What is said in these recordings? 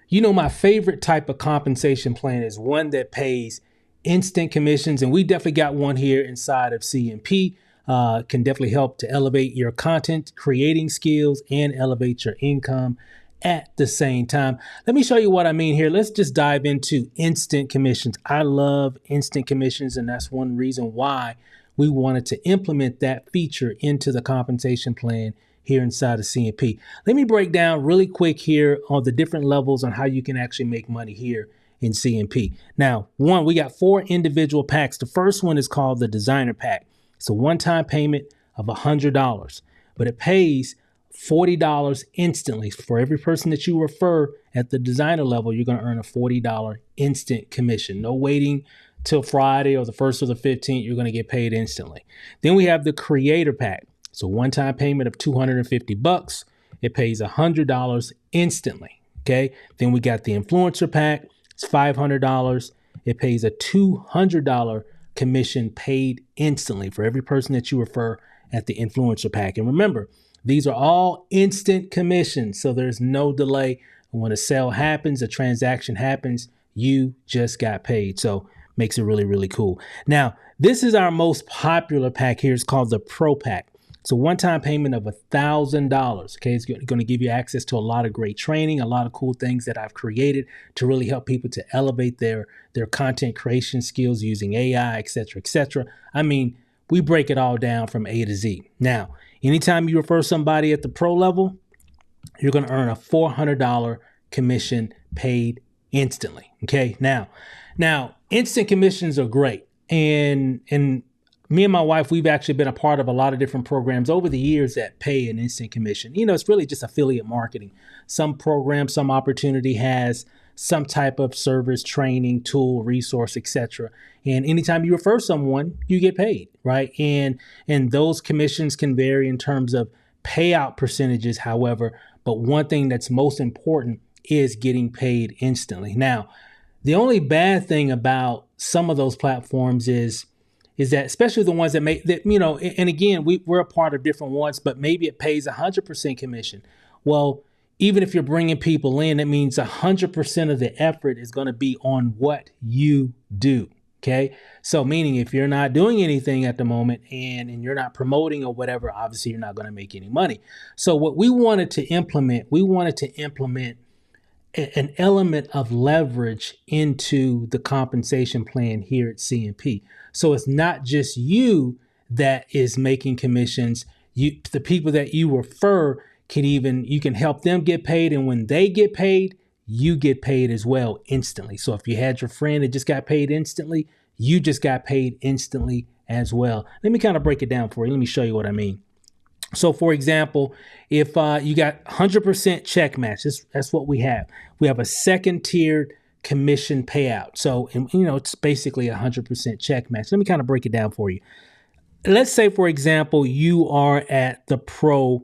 You know, my favorite type of compensation plan is one that pays instant commissions, and we definitely got one here inside of CMP. Can definitely help to elevate your content creating skills and elevate your income at the same time. Let me show you what I mean here. Let's just dive into instant commissions. I love instant commissions, and that's one reason why we wanted to implement that feature into the compensation plan here inside of CMP. Let me break down really quick here on the different levels on how you can actually make money here in CMP. Now, one, we got 4 individual packs. The first one is called the designer pack. It's a one-time payment of $100, but it pays $40 instantly. For every person that you refer at the designer level, you're going to earn a $40 instant commission. No waiting till Friday or the 1st or the 15th. You're going to get paid instantly. Then we have the creator pack. It's a one-time payment of $250. It pays $100 instantly. Okay. Then we got the influencer pack. It's $500. It pays a $200 commission paid instantly for every person that you refer at the influencer pack. And remember, these are all instant commissions, so there's no delay. When a sale happens, a transaction happens, you just got paid. So makes it really, really cool. Now, this is our most popular pack here. It's called the Pro Pack. It's a one-time payment of $1,000. Okay, it's going to give you access to a lot of great training, a lot of cool things that I've created to really help people to elevate their content creation skills using AI, et cetera, et cetera. I mean, we break it all down from A to Z. Now, anytime you refer somebody at the pro level, you're going to earn a $400 commission paid instantly. Okay, now instant commissions are great, and me and my wife, we've actually been a part of a lot of different programs over the years that pay an instant commission. You know, it's really just affiliate marketing. Some program, some opportunity has some type of service, training, tool, resource, etc. And anytime you refer someone, you get paid, right? And those commissions can vary in terms of payout percentages, however, but one thing that's most important is getting paid instantly. Now, the only bad thing about some of those platforms is that, especially the ones that make that, you know, and again, we're a part of different ones, but maybe it pays 100% commission. Well, even if you're bringing people in, that means 100% of the effort is going to be on what you do. Okay. So meaning if you're not doing anything at the moment and you're not promoting or whatever, obviously you're not going to make any money. So what we wanted to implement an element of leverage into the compensation plan here at CMP. So it's not just you that is making commissions. The people that you refer you can help them get paid. And when they get paid, you get paid as well instantly. So if you had your friend that just got paid instantly, you just got paid instantly as well. Let me kind of break it down for you. Let me show you what I mean. So for example, if you got 100% check match, that's what we have. We have a second tiered commission payout. So, it's basically 100% check match. Let me kind of break it down for you. Let's say, for example, you are at the Pro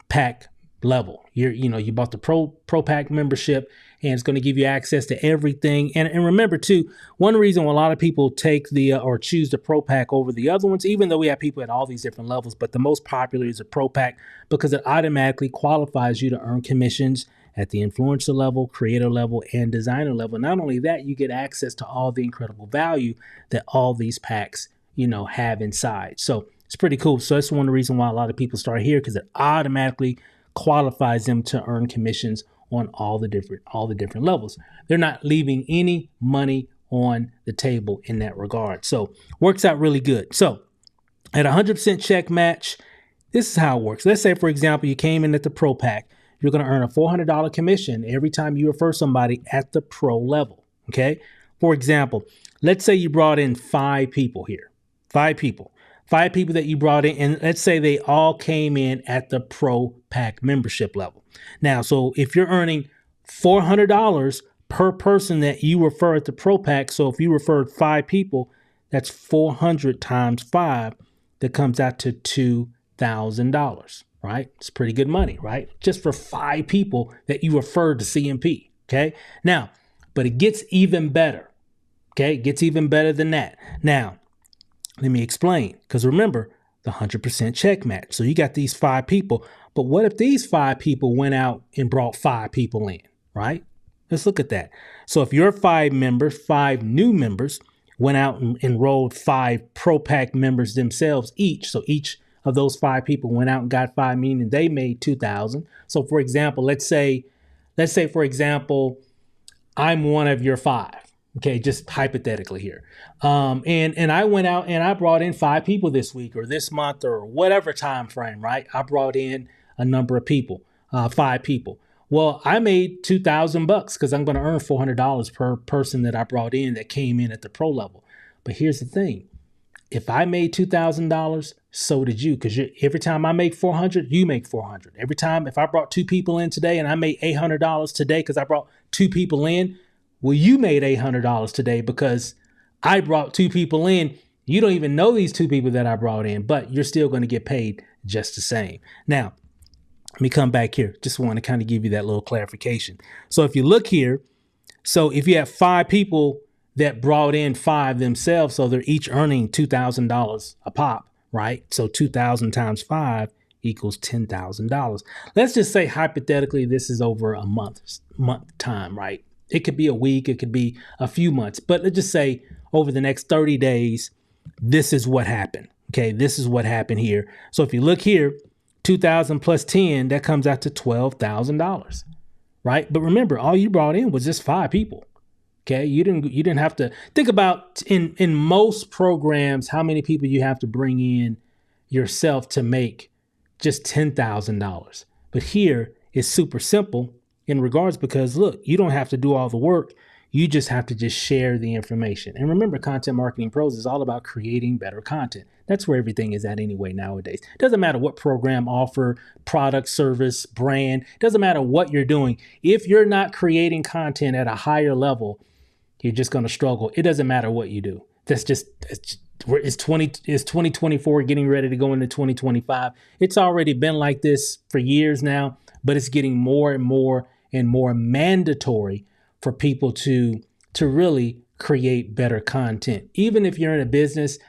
Pack level. You bought the Pro Pack membership, and it's going to give you access to everything. And remember too, one reason why a lot of people take or choose the Pro Pack over the other ones, even though we have people at all these different levels, but the most popular is the Pro Pack because it automatically qualifies you to earn commissions at the influencer level, creator level, and designer level. Not only that, you get access to all the incredible value that all these packs, have inside. So it's pretty cool. So that's one of the reasons why a lot of people start here, because it automatically qualifies them to earn commissions on all the different levels. They're not leaving any money on the table in that regard. So works out really good. So at 100% check match, this is how it works. Let's say, for example, you came in at the Pro Pack. You're going to earn a $400 commission every time you refer somebody at the pro level. Okay. For example, let's say you brought in 5 people here, 5 people that you brought in, and let's say they all came in at the Pro Pack membership level. Now, so if you're earning $400 per person that you refer at the Pro Pack, so if you referred 5 people, that's 400 times 5, that comes out to $2,000, right? It's pretty good money, right? Just for 5 people that you referred to CMP, okay? Now, but it gets even better, okay? It gets even better than that. Now, let me explain, because remember, the 100% check match. So you got these 5 people, but what if these 5 people went out and brought 5 people in, right? Let's look at that. So if your 5 new members went out and enrolled 5 Pro Pack members themselves each. So each of those 5 people went out and got 5, meaning they made 2,000. So for example, let's say for example, I'm one of your 5. Okay, just hypothetically here. And I went out and I brought in 5 people this week or this month or whatever time frame, right? I brought in a number of people, 5 people. Well, I made $2,000 because I'm going to earn $400 per person that I brought in that came in at the pro level. But here's the thing. If I made $2,000, so did you, because every time I make $400, you make $400. Every time, if I brought 2 people in today and I made $800 today because I brought 2 people in, well, you made $800 today because I brought 2 people in. You don't even know these 2 people that I brought in, but you're still going to get paid just the same. Now, let me come back here. Just want to kind of give you that little clarification. So if you look here, so if you have 5 people that brought in 5 themselves, so they're each earning $2,000 a pop, right? So 2,000 times 5 equals $10,000. Let's just say hypothetically, this is over a month time, right? It could be a week, it could be a few months, but let's just say over the next 30 days, this is what happened. Okay, this is what happened here. So if you look here, 2,000 plus 10, that comes out to $12,000, right? But remember, all you brought in was just 5 people. Okay, you didn't have to think about in most programs how many people you have to bring in yourself to make just $10,000. But here it's super simple in regards because look, you don't have to do all the work. You just have to just share the information. And remember, Content Marketing Pros is all about creating better content. That's where everything is at anyway nowadays. Doesn't matter what program, offer, product, service, brand. Doesn't matter what you're doing. If you're not creating content at a higher level, you're just going to struggle. It doesn't matter what you do. It's 2024 getting ready to go into 2025. It's already been like this for years now, but it's getting more and more mandatory for people to really create better content. Even if you're in a business,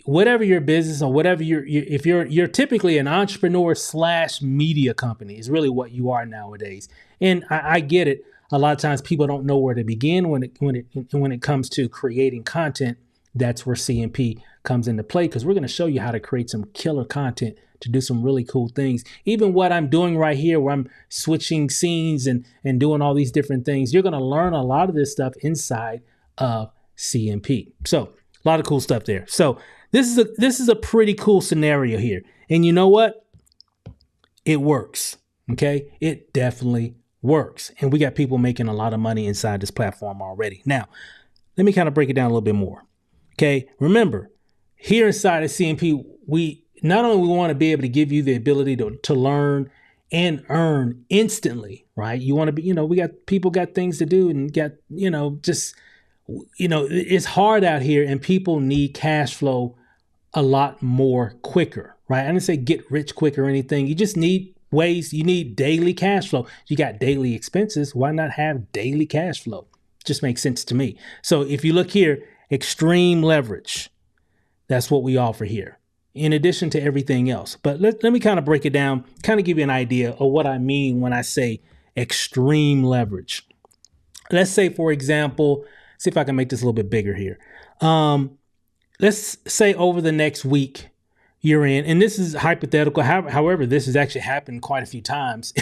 whatever your business or whatever if you're typically an entrepreneur / media company is really what you are nowadays. And I get it. A lot of times people don't know where to begin when it comes to creating content. That's where CMP comes into play, because we're going to show you how to create some killer content to do some really cool things. Even what I'm doing right here, where I'm switching scenes and doing all these different things, you're going to learn a lot of this stuff inside of CMP. So a lot of cool stuff there. So this is a pretty cool scenario here. And you know what? It works. Okay. It definitely works. And we got people making a lot of money inside this platform already. Now, let me kind of break it down a little bit more. Okay. Remember, here inside of CMP, we want to be able to give you the ability to learn and earn instantly, right? You want to be, we got people got things to do and got, it's hard out here and people need cash flow a lot more quicker, right? I didn't say get rich quick or anything. You just need ways. You need daily cash flow. You got daily expenses. Why not have daily cash flow? Just makes sense to me. So if you look here, extreme leverage, that's what we offer here, in addition to everything else. But let me kind of break it down, kind of give you an idea of what I mean when I say extreme leverage. Let's say, for example, see if I can make this a little bit bigger here. Let's say over the next week you're in, and this is hypothetical. However, this has actually happened quite a few times,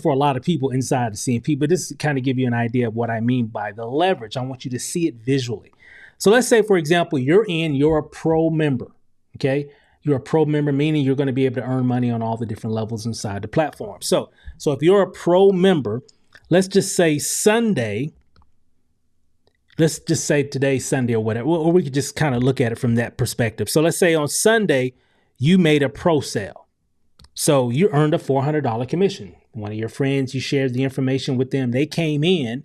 for a lot of people inside of CMP, but this kind of give you an idea of what I mean by the leverage. I want you to see it visually. So let's say, for example, you're a pro member. Okay. You're a pro member, meaning you're going to be able to earn money on all the different levels inside the platform. So if you're a pro member, let's just say Sunday, let's just say today's Sunday or whatever, or we could just kind of look at it from that perspective. So let's say on Sunday, you made a pro sale. So you earned a $400 commission. One of your friends, you shared the information with them. They came in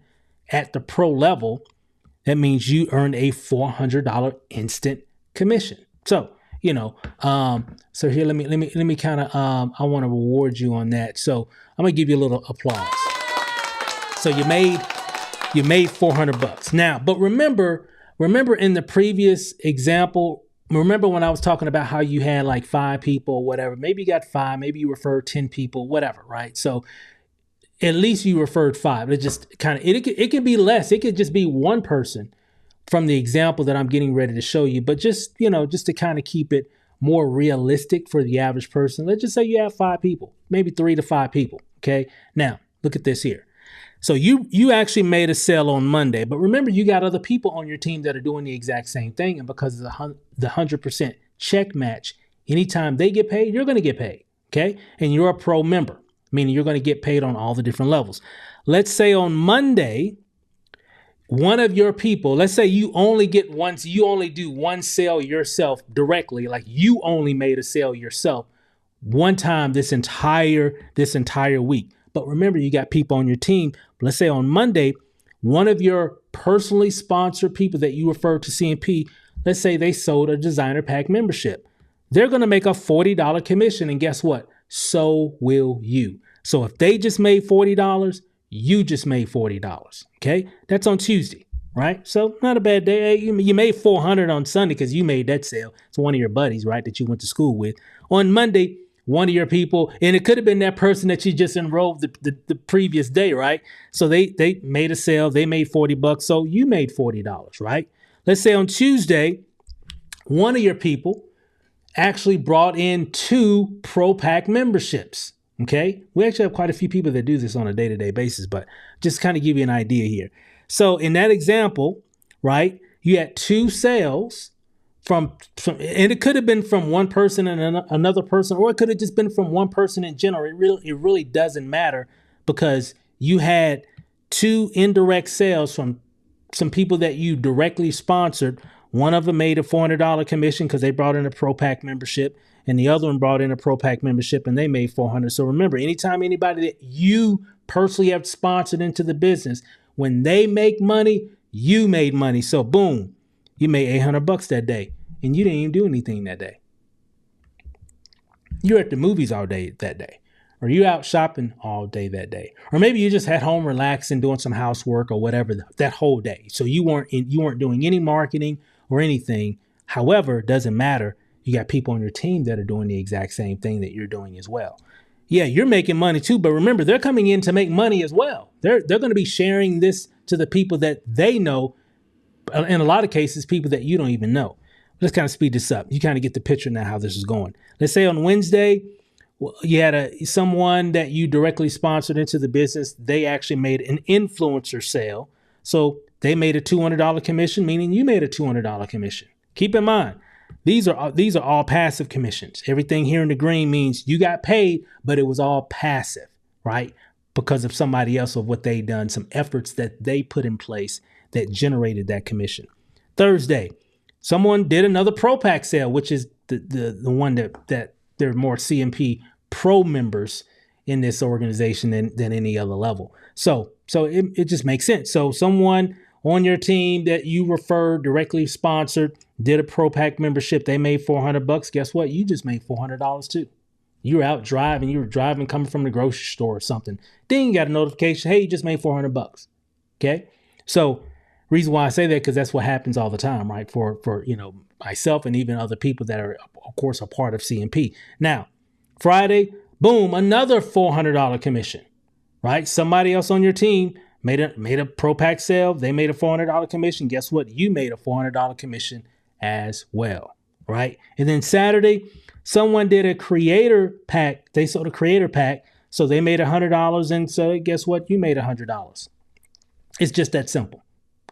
at the pro level. That means you earned a $400 instant commission. So, so here, let me kind of, I want to reward you on that. So I'm going to give you a little applause. So you made $400. Now, but remember in the previous example, remember when I was talking about how you had like 5 people or whatever, maybe you got 5, maybe you referred 10 people, whatever, right? So at least you referred 5. It just kind of, it could be less. It could just be one person from the example that I'm getting ready to show you. But just, just to kind of keep it more realistic for the average person, let's just say you have 5 people, maybe 3 to 5 people. Okay. Now look at this here. So you actually made a sale on Monday, but remember you got other people on your team that are doing the exact same thing. And because of the 100% check match, anytime they get paid, you're going to get paid. Okay. And you're a pro member, meaning you're going to get paid on all the different levels. Let's say on Monday, one of your people, let's say you only do one sale yourself directly, like you only made a sale yourself one time this entire week. But remember, you got people on your team. Let's say on Monday, one of your personally sponsored people that you referred to CMP, let's say they sold a designer pack membership. They're going to make a $40 commission. And guess what? So will you. So if they just made $40, you just made $40. Okay. That's on Tuesday, right? So not a bad day. You made $400 on Sunday because you made that sale. It's one of your buddies, right, that you went to school with. On Monday, one of your people, and it could have been that person that you just enrolled the previous day, right? So they made a sale, they made $40, so you made $40, right? Let's say on Tuesday, one of your people actually brought in 2 Pro Pack memberships, okay? We actually have quite a few people that do this on a day-to-day basis, but just kind of give you an idea here. So in that example, right, you had 2 sales from and it could have been from one person and another person, or it could have just been from one person in general. It really doesn't matter because you had 2 indirect sales from some people that you directly sponsored. One of them made a $400 commission because they brought in a Pro Pack membership, and the other one brought in a Pro Pack membership and they made $400. So remember, anytime anybody that you personally have sponsored into the business, when they make money, you made money. So boom. You made $800 that day, and you didn't even do anything that day. You're at the movies all day that day, or you out shopping all day that day, or maybe you just at home relaxing, doing some housework or whatever that whole day. So you weren't doing any marketing or anything. However, it doesn't matter. You got people on your team that are doing the exact same thing that you're doing as well. Yeah, you're making money too, but remember, they're coming in to make money as well. They're going to be sharing this to the people that they know. In a lot of cases, people that you don't even know. Let's kind of speed this up. You kind of get the picture now how this is going. Let's say on Wednesday, you had someone that you directly sponsored into the business. They actually made an influencer sale. So they made a $200 commission, meaning you made a $200 commission. Keep in mind, these are all passive commissions. Everything here in the green means you got paid, but it was all passive, right? Because of somebody else, of what they done, some efforts that they put in place that generated that commission. Thursday, someone did another Pro Pack sale, which is the one that there are more CMP Pro members in this organization than any other level. So it just makes sense. So someone on your team that you referred, directly sponsored, did a Pro Pack membership. They made $400. Guess what? You just made $400 too. You were out driving. You were driving, coming from the grocery store or something. Then you got a notification. Hey, you just made $400. Okay, so reason why I say that, because that's what happens all the time, right? For myself and even other people that are, of course, a part of CMP. Now, Friday, boom, another $400 commission, right? Somebody else on your team made a Pro Pack sale. They made a $400 commission. Guess what? You made a $400 commission as well, right? And then Saturday, someone did a creator pack. They sold a creator pack, so they made $100. And so guess what? You made $100. It's just that simple.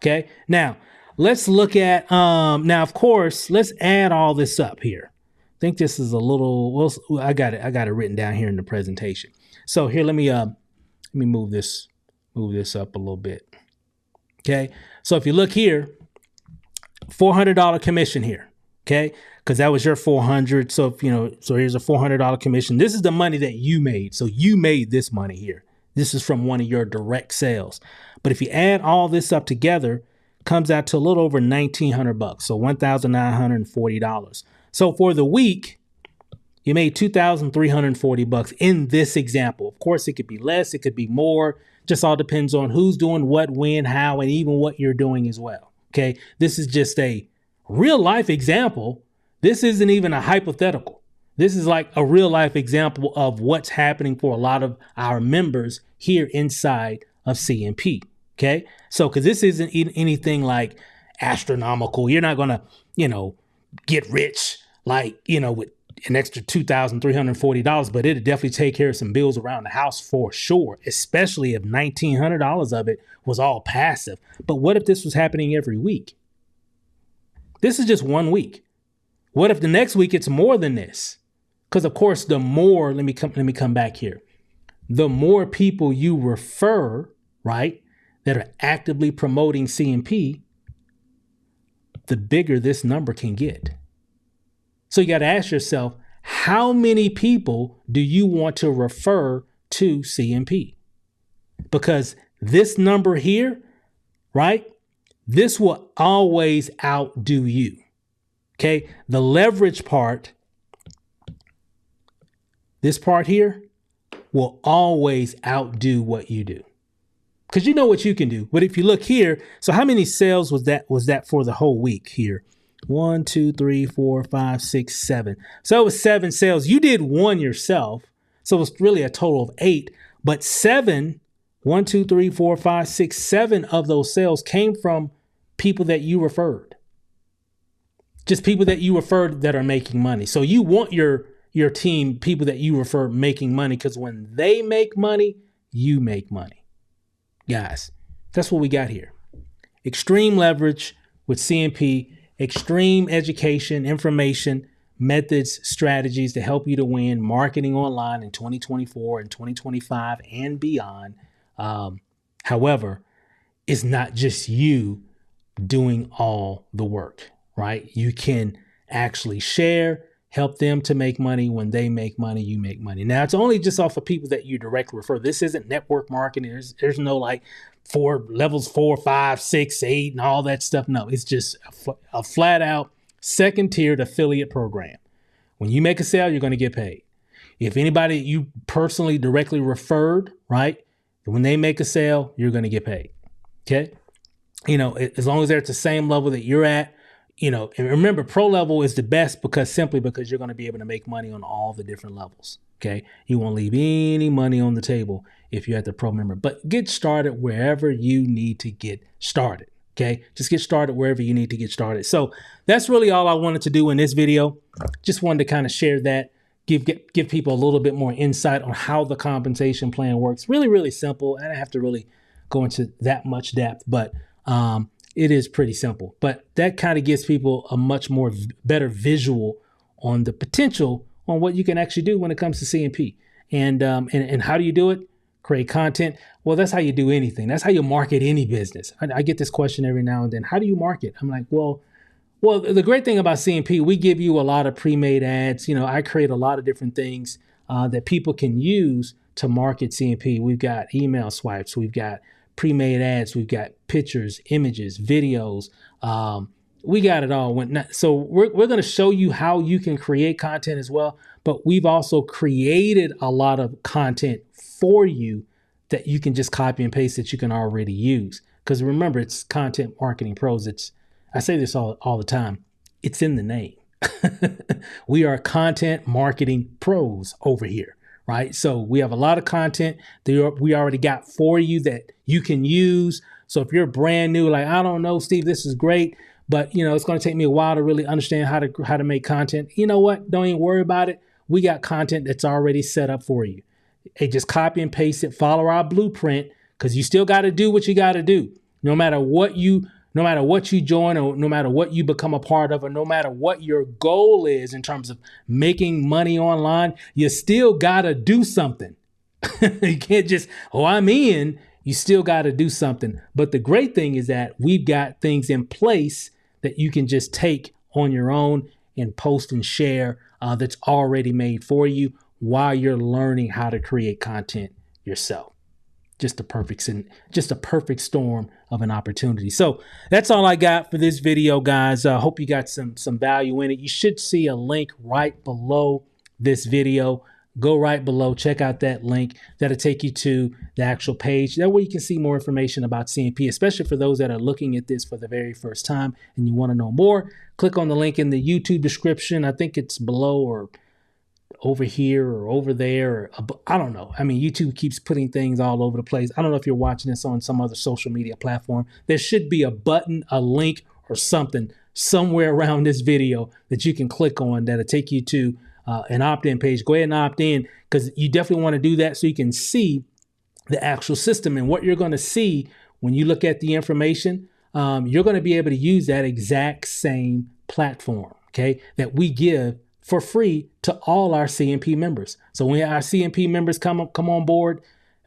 Okay. Now let's look at, now, of course, let's add all this up here. I think this is a little, well, I got it written down here in the presentation. So here, let me move this up a little bit. Okay. So if you look here, $400 commission here. Okay. Cause that was your 400. So if, so here's a $400 commission. This is the money that you made. So you made this money here. This is from one of your direct sales. But if you add all this up together, comes out to a little over $1,900, so $1,940. So for the week, you made $2,340 in this example. Of course, it could be less, it could be more. Just all depends on who's doing what, when, how, and even what you're doing as well. Okay, this is just a real life example. This isn't even a hypothetical. This is like a real life example of what's happening for a lot of our members here inside of CMP. Okay. So, cause this isn't anything like astronomical. You're not going to, get rich, like, with an extra $2,340, but it'll definitely take care of some bills around the house for sure, especially if $1,900 of it was all passive. But what if this was happening every week? This is just 1 week. What if the next week it's more than this? Because of course, the more, let me come back here. The more people you refer, right, that are actively promoting CMP, the bigger this number can get. So you got to ask yourself, how many people do you want to refer to CMP? Because this number here, right, this will always outdo you. Okay. The leverage part, this part here will always outdo what you do. Because you know what you can do. But if you look here, so how many sales was that for the whole week here? 1, 2, 3, 4, 5, 6, 7. So it was 7 sales. You did 1 yourself. So it was really a total of 8. But 7, 1, 2, 3, 4, 5, 6, 7 of those sales came from people that you referred. Just people that you referred that are making money. So you want your team, people that you refer making money, because when they make money, you make money. Guys, that's what we got here. Extreme leverage with CMP, extreme education, information, methods, strategies to help you to win marketing online in 2024 and 2025 and beyond. However, it's not just you doing all the work, right? You can actually share, help them to make money. When they make money, you make money. Now, it's only just off of people that you directly refer. This isn't network marketing. There's no like levels 4, 5, 6, 8 and all that stuff. No, it's just a flat out second tiered affiliate program. When you make a sale, you're going to get paid. If anybody you personally directly referred, right, when they make a sale, you're going to get paid. Okay. As long as they're at the same level that you're at, and remember, pro level is the best because you're going to be able to make money on all the different levels. Okay. You won't leave any money on the table if you're at the pro member, but get started wherever you need to get started. Okay. Just get started wherever you need to get started. So that's really all I wanted to do in this video. Just wanted to kind of share that, give people a little bit more insight on how the compensation plan works. Really, really simple. I don't have to really go into that much depth, but, it is pretty simple, but that kind of gives people a much more better visual on the potential on what you can actually do when it comes to CMP. And how do you do it? Create content. Well, that's how you do anything. That's how you market any business. I get this question every now and then. How do you market? I'm like, well, the great thing about CMP, we give you a lot of pre-made ads. I create a lot of different things that people can use to market CMP. We've got email swipes. We've got pre-made ads. We've got pictures, images, videos. We got it all. So we're going to show you how you can create content as well. But we've also created a lot of content for you that you can just copy and paste that you can already use. Because remember, it's Content Marketing Pros. I say this all the time. It's in the name. We are content marketing pros over here. Right. So we have a lot of content that we already got for you that you can use. So if you're brand new, like, I don't know, Steve, this is great, but it's going to take me a while to really understand how to make content. You know what? Don't even worry about it. We got content that's already set up for you. Hey, just copy and paste it, follow our blueprint, because you still got to do what you got to do. No matter what you join, or no matter what you become a part of, or no matter what your goal is in terms of making money online, you still got to do something. You can't just, I'm in. You still got to do something. But the great thing is that we've got things in place that you can just take on your own and post and share that's already made for you while you're learning how to create content yourself. Just a perfect storm of an opportunity. So that's all I got for this video, guys. I hope you got some value in it. You should see a link right below this video. Go right below, check out that link. That'll take you to the actual page. That way you can see more information about CMP, especially for those that are looking at this for the very first time and you want to know more. Click on the link in the YouTube description. I think it's below or over here or over there, or I don't know. I mean, YouTube keeps putting things all over the place. I don't know if you're watching this on some other social media platform. There should be a button, a link, or something somewhere around this video that you can click on that'll take you to an opt-in page. Go ahead and opt in, because you definitely want to do that so you can see the actual system. And what you're going to see when you look at the information, you're going to be able to use that exact same platform, okay, that we give for free to all our CMP members. So when our CMP members come on board,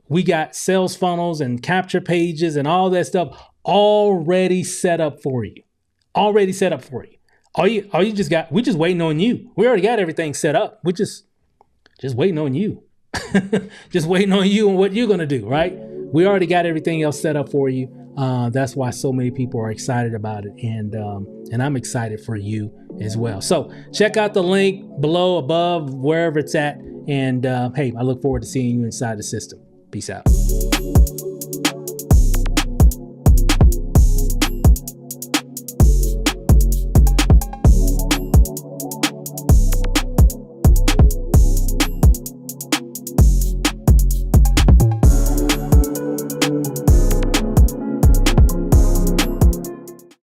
we got sales funnels and capture pages and all that stuff already set up for you. Already set up for you. We're just waiting on you. We already got everything set up. We're just waiting on you. Just waiting on you and what you're going to do, right? We already got everything else set up for you. That's why so many people are excited about it. And I'm excited for you as well. So check out the link below, above, wherever it's at. And hey, I look forward to seeing you inside the system. Peace out.